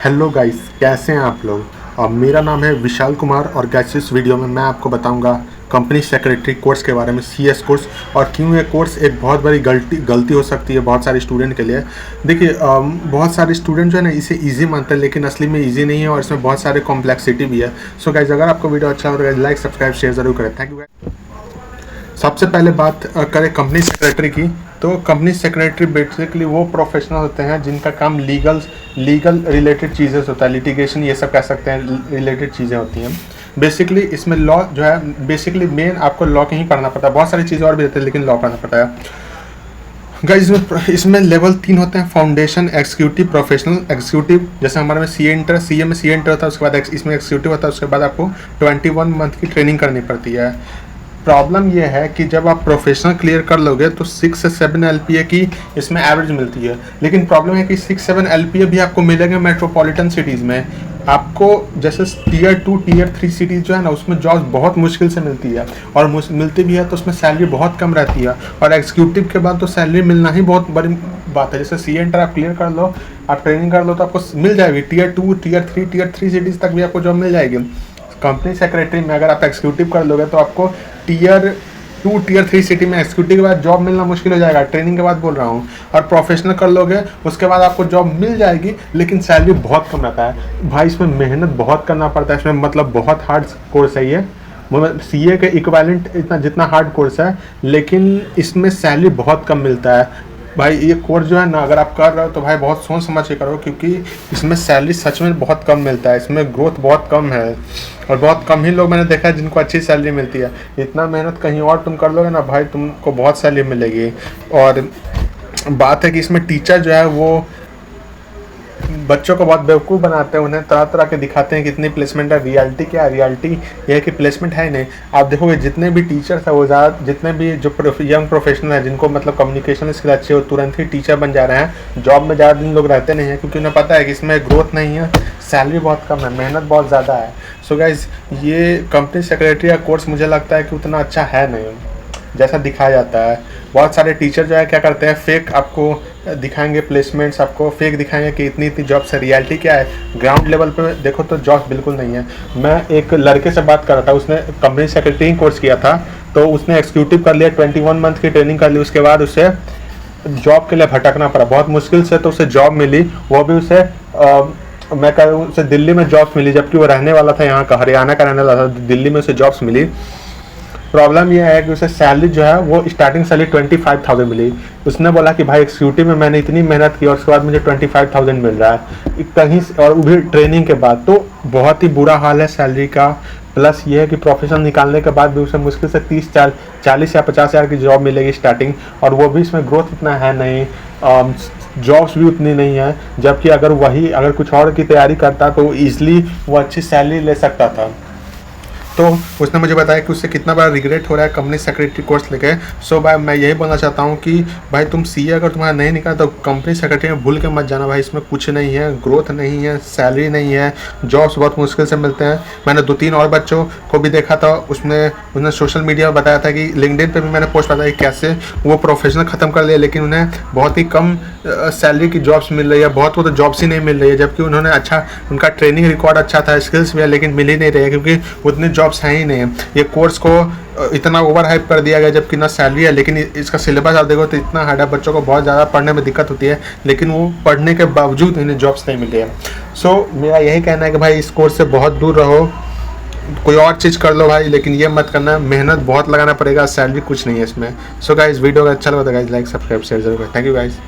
Hello guys, कैसे हैं आप लोग। मेरा नाम है विशाल कुमार और गाइस इस वीडियो में मैं आपको बताऊंगा कंपनी सेक्रेटरी कोर्स के बारे में, सीएस कोर्स, और क्यों ये कोर्स एक बहुत बड़ी गलती हो सकती है बहुत सारे स्टूडेंट के लिए। देखिए, बहुत सारे स्टूडेंट जो है ना इसे इजी मानते हैं, लेकिन असली में इजी नहीं है और इसमें बहुत सारे कॉम्प्लेक्सिटी भी है। सो गाइस, अगर आपको वीडियो अच्छा लगे तो लाइक, सब्सक्राइब, शेयर जरूर करें। Thank you. सबसे पहले बात करें कंपनी सेक्रेटरी की, तो कंपनी सेक्रेटरी बेसिकली वो प्रोफेशनल होते हैं जिनका काम लीगल रिलेटेड चीज़ें होता है, लिटिगेशन ये सब कह सकते हैं, रिलेटेड चीज़ें होती हैं। बेसिकली इसमें लॉ जो है, बेसिकली मेन आपको लॉ ही पढ़ना पड़ता है। बहुत सारी चीज़ें और भी रहती है लेकिन लॉ पढ़ना पड़ता है। गाइस, इसमें लेवल 3 होते हैं, फाउंडेशन, एग्जीक्यूटिव, प्रोफेशनल। एग्जीक्यूटिव जैसे हमारे में सीए में सीए इंटर होता है, उसके बाद इसमें एग्जीक्यूटिव होता है, उसके बाद आपको 21 मंथ की ट्रेनिंग करनी पड़ती है। प्रॉब्लम यह है कि जब आप प्रोफेशनल क्लियर कर लोगे तो 6 से 7 एलपीए की इसमें एवरेज मिलती है, लेकिन प्रॉब्लम है कि 6-7 एलपीए भी आपको मिलेंगे मेट्रोपॉलिटन सिटीज़ में। आपको जैसे टियर 2 टियर 3 सिटीज़ जो है ना, उसमें जॉब्स बहुत मुश्किल से मिलती है, और मिलती भी है तो उसमें सैलरी बहुत कम रहती है। और एग्जीक्यूटिव के बाद तो सैलरी मिलना ही बहुत बड़ी बात है। जैसे सी एंटर आप क्लियर कर लो, आप ट्रेनिंग कर लो तो आपको मिल जाएगी टियर 2 टियर 3 सिटीज़ तक भी आपको जॉब मिल जाएगी। कंपनी सेक्रेटरी में अगर आप एग्जीक्यूटिव कर लोगे तो आपको टियर 2 टियर 3 सिटी में एग्जीक्यूटिव के बाद जॉब मिलना मुश्किल हो जाएगा, ट्रेनिंग के बाद बोल रहा हूँ। और प्रोफेशनल कर लोगे उसके बाद आपको जॉब मिल जाएगी, लेकिन सैलरी बहुत कम रहता है भाई। इसमें मेहनत बहुत करना पड़ता है, इसमें मतलब बहुत हार्ड कोर्स है ये, सीए के इक्विवेलेंट इतना जितना हार्ड कोर्स है, लेकिन इसमें सैलरी बहुत कम मिलता है भाई। ये कोर्स जो है ना, अगर आप कर रहे हो तो भाई बहुत सोच समझ के करो, क्योंकि इसमें सैलरी सच में बहुत कम मिलता है, इसमें ग्रोथ बहुत कम है, और बहुत कम ही लोग मैंने देखा है जिनको अच्छी सैलरी मिलती है। इतना मेहनत कहीं और तुम कर लोगे ना भाई, तुमको बहुत सैलरी मिलेगी। और बात है कि इसमें टीचर जो है वो बच्चों को बहुत बेवकूफ़ बनाते हैं, उन्हें तरह तरह के दिखाते हैं कितनी प्लेसमेंट है। रियलिटी क्या है? रियलिटी यह है कि प्लेसमेंट है ही नहीं। आप देखोगे जितने भी टीचर्स हैं वो ज़्यादा, जितने भी जो यंग प्रोफेशनल हैं जिनको मतलब कम्युनिकेशन स्किल अच्छी हो, तुरंत ही टीचर बन जा रहे हैं। जॉब में ज़्यादा दिन लोग रहते नहीं हैं, क्योंकि उन्हें पता है कि इसमें ग्रोथ नहीं है, सैलरी बहुत कम है, मेहनत बहुत ज़्यादा है। सो गाइज, ये कंपनी सेक्रेटरी का कोर्स मुझे लगता है कि उतना अच्छा है नहीं जैसा दिखाया जाता है। बहुत सारे टीचर जो है क्या करते हैं, फेक आपको दिखाएंगे प्लेसमेंट्स, आपको फेक दिखाएंगे कि इतनी इतनी जॉब्स है। रियलिटी क्या है? ग्राउंड लेवल पे देखो तो जॉब्स बिल्कुल नहीं है। मैं एक लड़के से बात कर रहा था, उसने कंपनी सेक्रेटरी कोर्स किया था, तो उसने एग्जीक्यूटिव कर लिया, 21 मंथ की ट्रेनिंग कर ली, उसके बाद उसे जॉब के लिए भटकना पड़ा बहुत मुश्किल से, तो उसे जॉब मिली, वो भी उसे मैं कह रहा हूँ उसे दिल्ली में जॉब्स मिली, जबकि वो रहने वाला था यहाँ का, हरियाणा का रहने वाला था, दिल्ली में उसे जॉब्स मिली। प्रॉब्लम यह है कि उसे सैलरी जो है वो स्टार्टिंग सैलरी 25,000 मिली। उसने बोला कि भाई एग्जीक्यूटिव में मैंने इतनी मेहनत की और उसके बाद मुझे 25,000 मिल रहा है कहीं, और वो भी ट्रेनिंग के बाद। तो बहुत ही बुरा हाल है सैलरी का। प्लस ये है कि प्रोफेशन निकालने के बाद भी उसे मुश्किल से 40 या 50 हज़ार की जॉब मिलेगी स्टार्टिंग, और वो भी इसमें ग्रोथ इतना है नहीं, जॉब्स भी उतनी नहीं है। जबकि अगर कुछ और की तैयारी करता तो ईजिली वो अच्छी सैलरी ले सकता था। तो उसने मुझे बताया कि उससे कितना बड़ा रिग्रेट हो रहा है कंपनी सेक्रेटरी कोर्स लेके। सो भाई, मैं यही बोलना चाहता हूँ कि भाई तुम सीए अगर तुम्हारा नहीं निकला तो कंपनी सेक्रेटरी में भूल के मत जाना भाई। इसमें कुछ नहीं है, ग्रोथ नहीं है, सैलरी नहीं है, जॉब्स बहुत मुश्किल से मिलते हैं। मैंने 2-3 और बच्चों को भी देखा था, उसने सोशल मीडिया में बताया था कि लिंक्डइन पे भी मैंने पोस्ट बताया कि कैसे वो प्रोफेशनल ख़त्म कर लिया, लेकिन उन्हें बहुत ही कम सैलरी की जॉब्स मिल रही है, बहुत वो तो जॉब्स ही नहीं मिल रही है। जबकि उन्होंने उनका ट्रेनिंग रिकॉर्ड अच्छा था, स्किल्स भी है, लेकिन मिल ही नहीं रही है, क्योंकि उतनी जॉब्स हैं ही नहीं। ये कोर्स को इतना ओवर हाइप कर दिया गया, जबकि ना सैलरी है, लेकिन इसका सिलेबस आप देखो तो इतना हार्ड है, बच्चों को बहुत ज़्यादा पढ़ने में दिक्कत होती है, लेकिन वो पढ़ने के बावजूद इन्हें जॉब्स नहीं मिल रही है। सो मेरा यही कहना है कि भाई इस कोर्स से बहुत दूर रहो, कोई और चीज़ कर लो भाई, लेकिन ये मत करना, मेहनत बहुत लगाना पड़ेगा, सैलरी कुछ नहीं है इसमें। सो गाइस, वीडियो अगर अच्छा लगा तो गाइस लाइक, सब्सक्राइब, शेयर जरूर करें। Thank you guys.